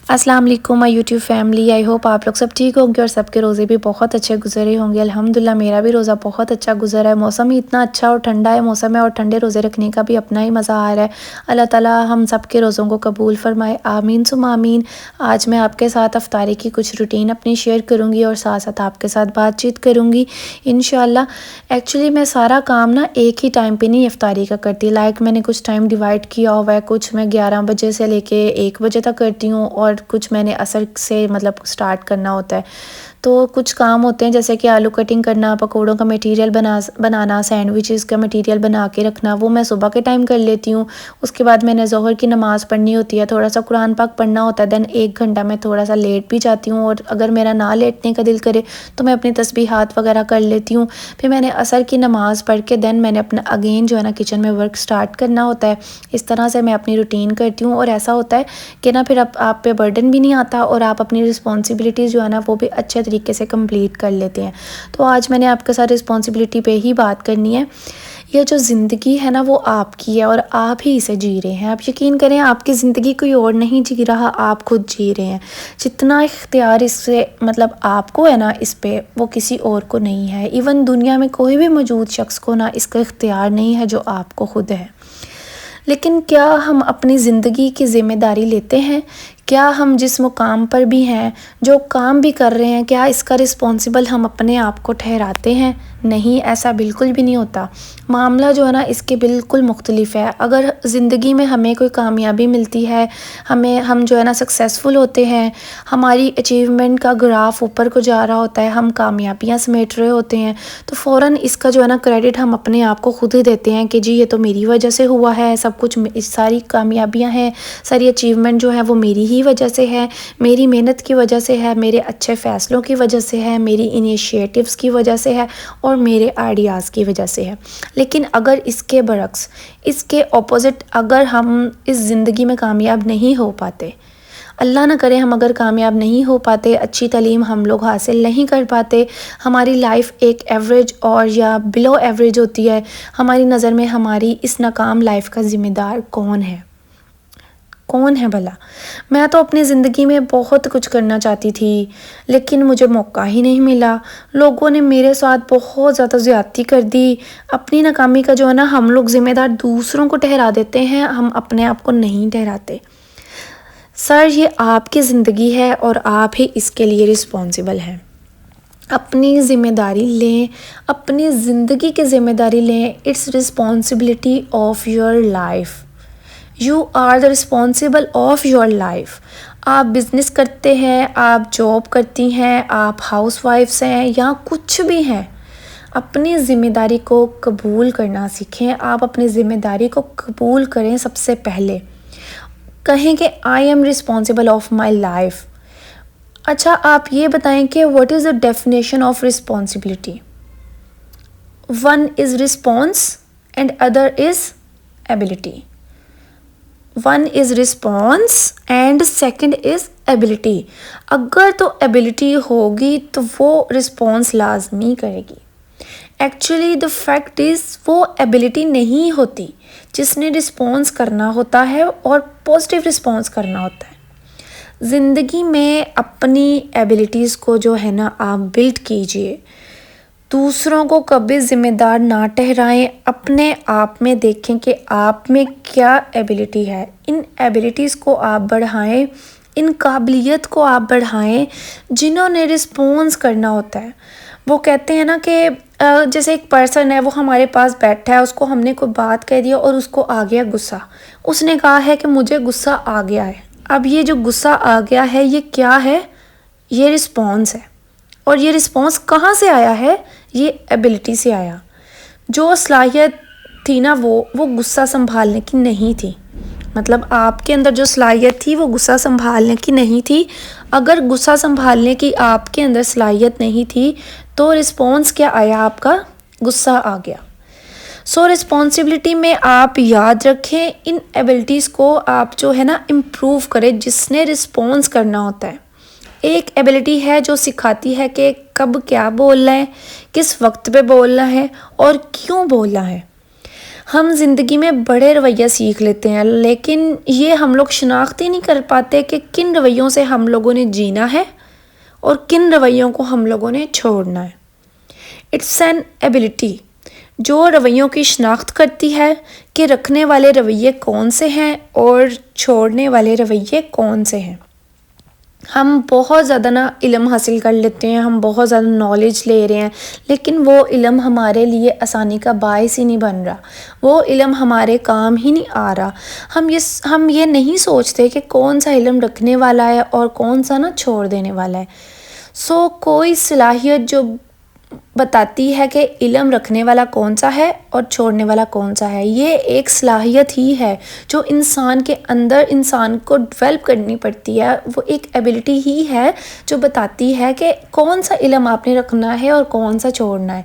السلام علیکم مائی YouTube family, I hope آپ لوگ سب ٹھیک ہوں گے اور سب کے روزے بھی بہت اچھے گزرے ہوں گے۔ الحمدللہ میرا بھی روزہ بہت اچھا گزرا ہے۔ موسم ہی اتنا اچھا اور ٹھنڈا ہے موسم ہے، اور ٹھنڈے روزے رکھنے کا بھی اپنا ہی مزہ آ رہا ہے۔ اللہ تعالیٰ ہم سب کے روزوں کو قبول فرمائے، آمین ثم آمین۔ آج میں آپ کے ساتھ افطاری کی کچھ روٹین اپنی شیئر کروں گی اور ساتھ ساتھ آپ کے ساتھ بات چیت کروں گی انشاءاللہ۔ ایکچولی میں سارا کام ایک ہی ٹائم پہ نہیں افطاری کا کرتی، میں نے کچھ ٹائم ڈیوائڈ کیا ہوا ہے۔ کچھ میں 11 بجے سے لے کے 1 بجے تک کرتی ہوں، اور کچھ میں نے عصر سے سٹارٹ کرنا ہوتا ہے۔ تو کچھ کام ہوتے ہیں جیسے کہ آلو کٹنگ کرنا، پکوڑوں کا میٹیریل بنانا، سینڈوچز کا میٹیریل بنا کے رکھنا، وہ میں صبح کے ٹائم کر لیتی ہوں۔ اس کے بعد میں نے ظہر کی نماز پڑھنی ہوتی ہے، تھوڑا سا قرآن پاک پڑھنا ہوتا ہے، دین 1 گھنٹہ میں تھوڑا سا لیٹ بھی جاتی ہوں، اور اگر میرا نہ لیٹنے کا دل کرے تو میں اپنی تسبیحات وغیرہ کر لیتی ہوں۔ پھر میں نے عصر کی نماز پڑھ کے دین میں نے اپنا اگین کچن میں ورک سٹارٹ کرنا ہوتا ہے۔ اس طرح سے میں اپنی روٹین کرتی ہوں، اور ایسا ہوتا ہے کہ پھر آپ پہ برڈن بھی نہیں آتا، اور آپ اپنی رسپانسبلٹیز وہ بھی اچھے طریقے سے کمپلیٹ کر لیتے ہیں۔ تو آج میں نے آپ کے ساتھ رسپانسبلٹی پہ ہی بات کرنی ہے۔ یہ جو زندگی ہے وہ آپ کی ہے، اور آپ ہی اسے جی رہے ہیں۔ آپ یقین کریں، آپ کی زندگی کوئی اور نہیں جی رہا، آپ خود جی رہے ہیں۔ جتنا اختیار اس سے آپ کو ہے اس پہ، وہ کسی اور کو نہیں ہے۔ ایون دنیا میں کوئی بھی موجود شخص کو اس کا اختیار نہیں ہے جو آپ کو خود ہے۔ لیکن کیا ہم اپنی زندگی کی ذمہ داری لیتے ہیں؟ کیا ہم جس مقام پر بھی ہیں، جو کام بھی کر رہے ہیں، کیا اس کا رسپانسبل ہم اپنے آپ کو ٹھہراتے ہیں؟ نہیں، ایسا بالکل بھی نہیں ہوتا۔ معاملہ اس کے بالکل مختلف ہے۔ اگر زندگی میں ہمیں کوئی کامیابی ملتی ہے، ہم سکسیسفل ہوتے ہیں، ہماری اچیومنٹ کا گراف اوپر کو جا رہا ہوتا ہے، ہم کامیابیاں سمیٹ رہے ہوتے ہیں، تو فوراً اس کا کریڈٹ ہم اپنے آپ کو خود ہی دیتے ہیں کہ جی یہ تو میری وجہ سے ہوا ہے، سب کچھ ساری کامیابیاں ہیں، ساری اچیومنٹ وہ میری ہی وجہ سے ہے، میری محنت کی وجہ سے ہے، میرے اچھے فیصلوں کی وجہ سے ہے، میری انیشیٹیوز کی وجہ سے ہے، اور میرے آئیڈیاز کی وجہ سے ہے۔ لیکن اگر اس کے برعکس، اس کے اپوزٹ، اگر ہم اس زندگی میں کامیاب نہیں ہو پاتے، اللہ نہ کرے ہم اگر کامیاب نہیں ہو پاتے، اچھی تعلیم ہم لوگ حاصل نہیں کر پاتے، ہماری لائف ایک ایوریج اور یا بلو ایوریج ہوتی ہے، ہماری نظر میں ہماری اس ناکام لائف کا ذمہ دار کون ہے؟ کون ہے بھلا؟ میں تو اپنی زندگی میں بہت کچھ کرنا چاہتی تھی، لیکن مجھے موقع ہی نہیں ملا۔ لوگوں نے میرے ساتھ بہت زیادہ زیادتی کر دی۔ اپنی ناکامی کا ہم لوگ ذمہ دار دوسروں کو ٹھہرا دیتے ہیں، ہم اپنے آپ کو نہیں ٹھہراتے۔ سر، یہ آپ کی زندگی ہے اور آپ ہی اس کے لیے رسپانسبل ہیں۔ اپنی ذمہ داری لیں، اپنی زندگی کی ذمہ داری لیں۔ It's responsibility of your life. You are the responsible of your life. آپ بزنس کرتے ہیں، آپ جاب کرتی ہیں، آپ ہاؤس وائفس ہیں، یا کچھ بھی ہیں، اپنی ذمہ داری کو قبول کرنا سیکھیں۔ آپ اپنی ذمہ داری کو قبول کریں۔ سب سے پہلے کہیں کہ I am responsible of my life. اچھا، آپ یہ بتائیں کہ what is the definition of responsibility? One is response and other is ability. One is response and second is ability. اگر تو ایبلٹی ہوگی تو وہ رسپانس لازمی کرے گی۔ ایکچولی دا فیکٹ از وہ ایبلٹی نہیں ہوتی جس نے رسپانس کرنا ہوتا ہے اور پازیٹیو رسپانس کرنا ہوتا ہے۔ زندگی میں اپنی ایبلٹیز کو آپ بلڈ کیجئے۔ دوسروں کو کبھی ذمہ دار نہ ٹھہرائیں، اپنے آپ میں دیکھیں کہ آپ میں کیا ایبلٹی ہے۔ ان ایبلٹیز کو آپ بڑھائیں، ان قابلیت کو آپ بڑھائیں جنہوں نے رسپونس کرنا ہوتا ہے۔ وہ کہتے ہیں کہ جیسے ایک پرسن ہے، وہ ہمارے پاس بیٹھا ہے، اس کو ہم نے کوئی بات کہہ دیا اور اس کو آ گیا غصہ۔ اس نے کہا ہے کہ مجھے غصہ آ گیا ہے۔ اب یہ جو غصہ آ گیا ہے، یہ کیا ہے؟ یہ رسپونس ہے۔ اور یہ رسپونس کہاں سے آیا ہے؟ یہ ایبلٹی سے آیا۔ جو صلاحیت تھی وہ غصہ سنبھالنے کی نہیں تھی۔ مطلب آپ کے اندر جو صلاحیت تھی وہ غصہ سنبھالنے کی نہیں تھی۔ اگر غصہ سنبھالنے کی آپ کے اندر صلاحیت نہیں تھی تو رسپونس کیا آیا؟ آپ کا غصہ آ گیا۔ سو رسپانسبلٹی میں آپ یاد رکھیں، ان ایبلٹیز کو آپ امپروو کریں جس نے رسپونس کرنا ہوتا ہے۔ ایک ایبلٹی ہے جو سکھاتی ہے کہ کب کیا بولنا ہے، کس وقت پہ بولنا ہے اور کیوں بولنا ہے۔ ہم زندگی میں بڑے رویہ سیکھ لیتے ہیں، لیکن یہ ہم لوگ شناخت ہی نہیں کر پاتے کہ کن رویوں سے ہم لوگوں نے جینا ہے اور کن رویوں کو ہم لوگوں نے چھوڑنا ہے۔ اٹس این ایبلٹی جو رویوں کی شناخت کرتی ہے کہ رکھنے والے رویے کون سے ہیں اور چھوڑنے والے رویے کون سے ہیں۔ ہم بہت زیادہ علم حاصل کر لیتے ہیں، ہم بہت زیادہ نالج لے رہے ہیں، لیکن وہ علم ہمارے لیے آسانی کا باعث ہی نہیں بن رہا، وہ علم ہمارے کام ہی نہیں آ رہا۔ ہم یہ نہیں سوچتے کہ کون سا علم رکھنے والا ہے اور کون سا چھوڑ دینے والا ہے۔ کوئی صلاحیت جو بتاتی ہے کہ علم رکھنے والا کون سا ہے اور چھوڑنے والا کون سا ہے، یہ ایک صلاحیت ہی ہے جو انسان کے اندر انسان کو ڈیولپ کرنی پڑتی ہے۔ وہ ایک ایبلٹی ہی ہے جو بتاتی ہے کہ کون سا علم آپ نے رکھنا ہے اور کون سا چھوڑنا ہے۔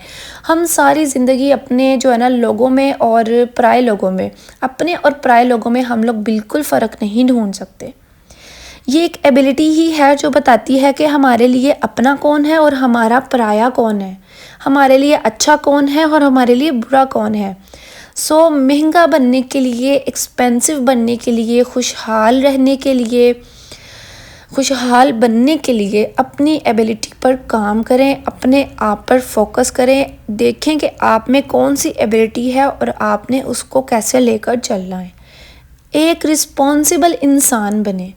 ہم ساری زندگی اپنے لوگوں میں اور پرائے لوگوں میں، اپنے اور پرائے لوگوں میں ہم لوگ بالکل فرق نہیں ڈھونڈ سکتے۔ یہ ایک ایبلٹی ہی ہے جو بتاتی ہے کہ ہمارے لیے اپنا کون ہے اور ہمارا پرایا کون ہے، ہمارے لیے اچھا کون ہے اور ہمارے لیے برا کون ہے۔ مہنگا بننے کے لیے، ایکسپینسو بننے کے لیے، خوشحال رہنے کے لیے، خوشحال بننے کے لیے اپنی ایبلٹی پر کام کریں، اپنے آپ پر فوکس کریں، دیکھیں کہ آپ میں کون سی ایبلٹی ہے اور آپ نے اس کو کیسے لے کر چلنا ہے۔ ایک رسپانسیبل انسان بنیں،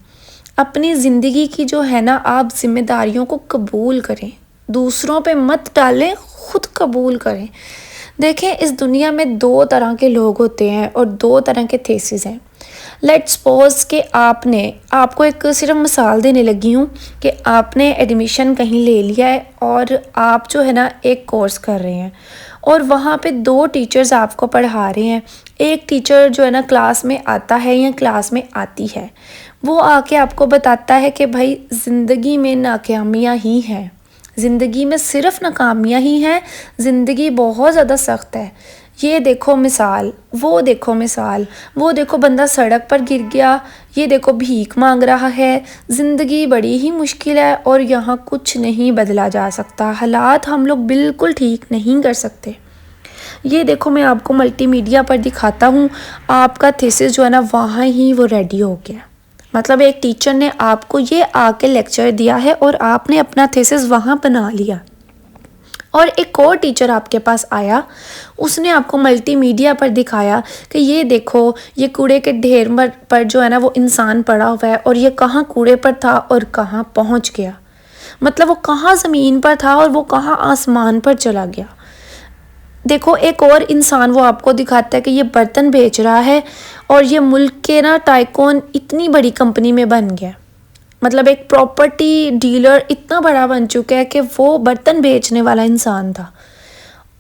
اپنی زندگی کی آپ ذمہ داریوں کو قبول کریں، دوسروں پہ مت ڈالیں، خود قبول کریں۔ دیکھیں اس دنیا میں 2 طرح کے لوگ ہوتے ہیں اور 2 طرح کے تھیسز ہیں۔ لیٹس سپوز کہ آپ کو ایک صرف مثال دینے لگی ہوں کہ آپ نے ایڈمیشن کہیں لے لیا ہے اور آپ ایک کورس کر رہے ہیں اور وہاں پہ 2 ٹیچرز آپ کو پڑھا رہے ہیں۔ ایک ٹیچر کلاس میں آتا ہے یا کلاس میں آتی ہے، وہ آ کے آپ کو بتاتا ہے کہ بھائی زندگی میں ناکامیاں ہی ہیں، زندگی میں صرف ناکامیاں ہی ہیں، زندگی بہت زیادہ سخت ہے، یہ دیکھو مثال، وہ دیکھو مثال، وہ دیکھو بندہ سڑک پر گر گیا، یہ دیکھو بھیک مانگ رہا ہے، زندگی بڑی ہی مشکل ہے اور یہاں کچھ نہیں بدلا جا سکتا، حالات ہم لوگ بالکل ٹھیک نہیں کر سکتے۔ یہ دیکھو میں آپ کو ملٹی میڈیا پر دکھاتا ہوں، آپ کا تھیسس وہاں ہی وہ ریڈی ہو گیا، مطلب ایک ٹیچر نے آپ کو یہ آ کے لیکچر دیا ہے اور آپ نے اپنا تھیسس وہاں بنا لیا، اور ایک اور ٹیچر آپ کے پاس آیا، اس نے آپ کو ملٹی میڈیا پر دکھایا کہ یہ دیکھو یہ کوڑے کے ڈھیر پر وہ انسان پڑا ہوا ہے اور یہ کہاں کوڑے پر تھا اور کہاں پہنچ گیا، مطلب وہ کہاں زمین پر تھا اور وہ کہاں آسمان پر چلا گیا۔ دیکھو ایک اور انسان وہ آپ کو دکھاتا ہے کہ یہ برتن بیچ رہا ہے اور یہ ملک کے ٹائکون اتنی بڑی کمپنی میں بن گیا، مطلب ایک پراپرٹی ڈیلر اتنا بڑا بن چکا ہے کہ وہ برتن بیچنے والا انسان تھا۔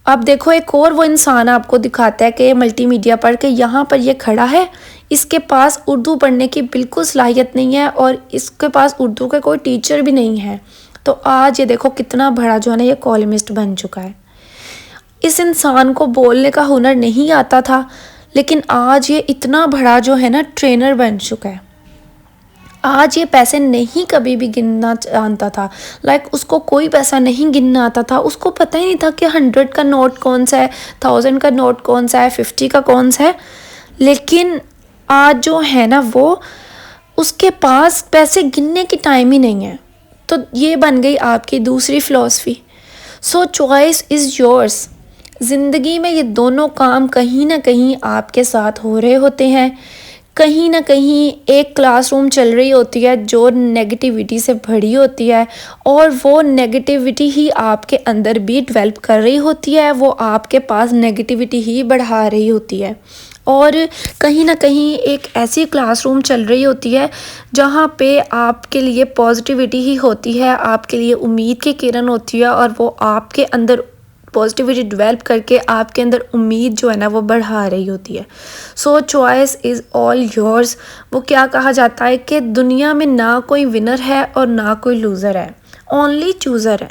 اب دیکھو ایک اور وہ انسان آپ کو دکھاتا ہے کہ ملٹی میڈیا پر کہ یہاں پر یہ کھڑا ہے، اس کے پاس اردو پڑھنے کی بالکل صلاحیت نہیں ہے اور اس کے پاس اردو کا کوئی ٹیچر بھی نہیں ہے، تو آج یہ دیکھو کتنا بڑا یہ کالمسٹ بن چکا ہے۔ اس انسان کو بولنے کا ہنر نہیں آتا تھا، لیکن آج یہ اتنا بڑا ٹرینر بن چکا ہے۔ آج یہ پیسے نہیں کبھی بھی گننا جانتا تھا، اس کو کوئی پیسہ نہیں گننا آتا تھا، اس کو پتہ ہی نہیں تھا کہ 100 کا نوٹ کون سا ہے، 1000 کا نوٹ کون سا ہے، 50 کا کون سا ہے، لیکن آج وہ اس کے پاس پیسے گننے کی ٹائم ہی نہیں ہے۔ تو یہ بن گئی آپ کی دوسری فلسفی۔ Choice is yours. زندگی میں یہ دونوں کام کہیں نہ کہیں آپ کے ساتھ ہو رہے ہوتے ہیں، کہیں نہ کہیں ایک کلاس روم چل رہی ہوتی ہے جو نیگیٹیوٹی سے بھری ہوتی ہے، اور وہ نیگیٹیوٹی ہی آپ کے اندر بھی ڈیولپ کر رہی ہوتی ہے، وہ آپ کے پاس نیگیٹیوٹی ہی بڑھا رہی ہوتی ہے، اور کہیں نہ کہیں ایک ایسی کلاس روم چل رہی ہوتی ہے جہاں پہ آپ کے لیے پازیٹیوٹی ہی ہوتی ہے، آپ کے لیے امید کی کرن ہوتی ہے، اور وہ آپ کے اندر پازیٹیوٹی ڈیولپ کر کے آپ کے اندر امید وہ بڑھا رہی ہوتی ہے۔ Choice is all yours. وہ کیا کہا جاتا ہے کہ دنیا میں نہ کوئی ونر ہے اور نہ کوئی لوزر ہے، اونلی چوزر ہے۔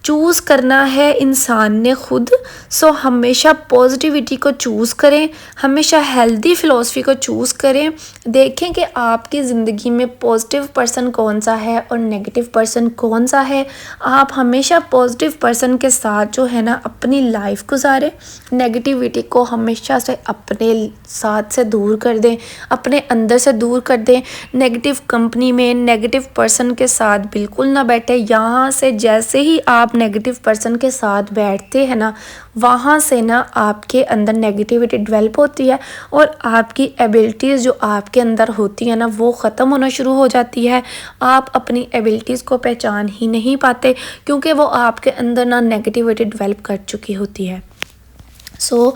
چوز کرنا ہے انسان نے خود. سو ہمیشہ پازیٹیوٹی کو چوز کریں, ہمیشہ ہیلدی فلاسفی کو چوز کریں. دیکھیں کہ آپ کی زندگی میں پازیٹیو پرسن کون سا ہے اور نیگیٹیو پرسن کون سا ہے. آپ ہمیشہ پازیٹیو پرسن کے ساتھ جو ہے نا اپنی لائف گزاریں, نیگیٹیوٹی کو ہمیشہ سے اپنے ساتھ سے دور کر دیں, اپنے اندر سے دور کر دیں. نیگیٹیو کمپنی میں نیگیٹیو پرسن کے ساتھ بالکل نہ بیٹھے. یہاں سے جیسے ہی آپ نیگیٹیو پرسن کے ساتھ بیٹھتے ہیں نا, وہاں سے نا آپ کے اندر نیگیٹیوٹی ڈیولپ ہوتی ہے اور آپ کی ایبلٹیز جو آپ کے اندر ہوتی ہیں نا وہ ختم ہونا شروع ہو جاتی ہے. آپ اپنی ایبلٹیز کو پہچان ہی نہیں پاتے کیونکہ وہ آپ کے اندر نا نیگیٹیوٹی ڈیولپ کر چکی ہوتی ہے. سو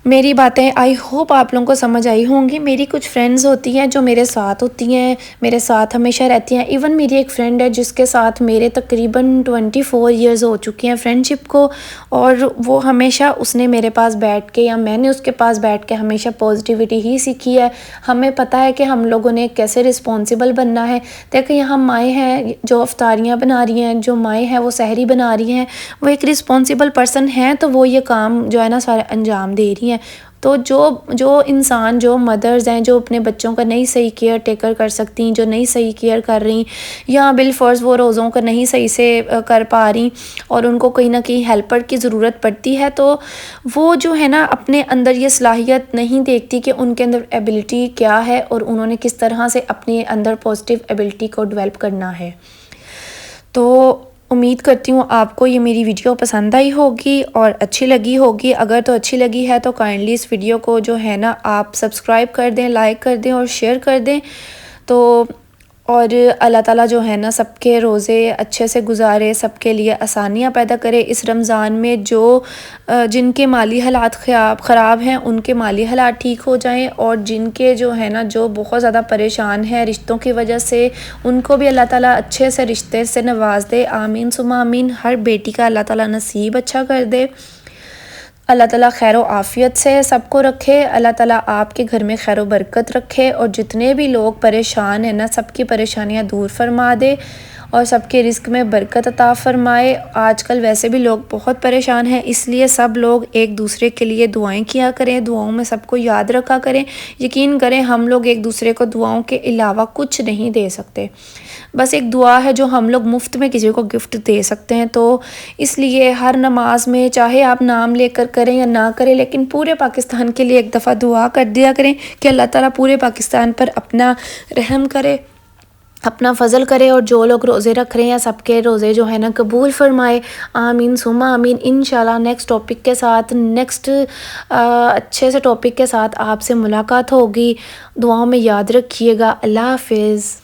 میری باتیں آئی ہوپ آپ لوگوں کو سمجھ آئی ہوں گی. میری کچھ فرینڈز ہوتی ہیں جو میرے ساتھ ہوتی ہیں, میرے ساتھ ہمیشہ رہتی ہیں. ایون میری ایک فرینڈ ہے جس کے ساتھ میرے تقریباً 24 ایئرز ہو چکی ہیں فرینڈ شپ کو, اور وہ ہمیشہ اس نے میرے پاس بیٹھ کے یا میں نے اس کے پاس بیٹھ کے ہمیشہ پازیٹیوٹی ہی سیکھی ہے. ہمیں پتہ ہے کہ ہم لوگوں نے کیسے رسپانسیبل بننا ہے. دیکھیں یہاں مائیں ہیں جو افطاریاں بنا رہی ہیں, جو مائیں ہیں وہ سحری بنا رہی ہیں, وہ ایک رسپانسیبل پرسن ہیں تو وہ یہ کام جو ہے نا سارے انجام دے رہی ہیں. تو جو انسان, جو مدرز ہیں جو اپنے بچوں کا نہیں صحیح کیئر ٹیکر کر سکتی, جو نہیں صحیح کیئر کر رہی یا بالفرض وہ روزوں کا نہیں صحیح سے کر پا رہی اور ان کو کہیں نہ کہیں ہیلپر کی ضرورت پڑتی ہے, تو وہ جو ہے نا اپنے اندر یہ صلاحیت نہیں دیکھتی کہ ان کے اندر ایبلٹی کیا ہے اور انہوں نے کس طرح سے اپنے اندر پازیٹیو ایبلٹی کو ڈیولپ کرنا ہے. تو امید کرتی ہوں آپ کو یہ میری ویڈیو پسند آئی ہوگی اور اچھی لگی ہوگی. اگر تو اچھی لگی ہے تو کائنڈلی اس ویڈیو کو جو ہے نا آپ سبسکرائب کر دیں, لائک کر دیں اور شیئر کر دیں. تو اور اللہ تعالیٰ جو ہے نا سب کے روزے اچھے سے گزارے, سب کے لیے آسانیاں پیدا کرے. اس رمضان میں جن کے مالی حالات خراب ہیں ان کے مالی حالات ٹھیک ہو جائیں, اور جن کے جو ہے نا جو بہت زیادہ پریشان ہیں رشتوں کی وجہ سے, ان کو بھی اللہ تعالیٰ اچھے سے رشتے سے نواز دے. آمین ثم آمین. ہر بیٹی کا اللہ تعالیٰ نصیب اچھا کر دے. اللہ تعالیٰ خیر و عافیت سے سب کو رکھے. اللہ تعالیٰ آپ کے گھر میں خیر و برکت رکھے, اور جتنے بھی لوگ پریشان ہیں نا سب کی پریشانیاں دور فرما دے اور سب کے رزق میں برکت عطا فرمائے. آج کل ویسے بھی لوگ بہت پریشان ہیں, اس لیے سب لوگ ایک دوسرے کے لیے دعائیں کیا کریں, دعاؤں میں سب کو یاد رکھا کریں. یقین کریں ہم لوگ ایک دوسرے کو دعاؤں کے علاوہ کچھ نہیں دے سکتے, بس ایک دعا ہے جو ہم لوگ مفت میں کسی کو گفٹ دے سکتے ہیں. تو اس لیے ہر نماز میں چاہے آپ نام لے کر کریں یا نہ کریں, لیکن پورے پاکستان کے لیے ایک دفعہ دعا کر دیا کریں کہ اللہ تعالیٰ پورے پاکستان پر اپنا رحم کرے, اپنا فضل کرے, اور جو لوگ روزے رکھ رہے ہیں سب کے روزے جو ہے نا قبول فرمائے. آمین ثم آمین. انشاءاللہ نیکسٹ ٹاپک کے ساتھ, اچھے سے ٹاپک کے ساتھ آپ سے ملاقات ہوگی. دعاؤں میں یاد رکھیے گا. اللہ حافظ.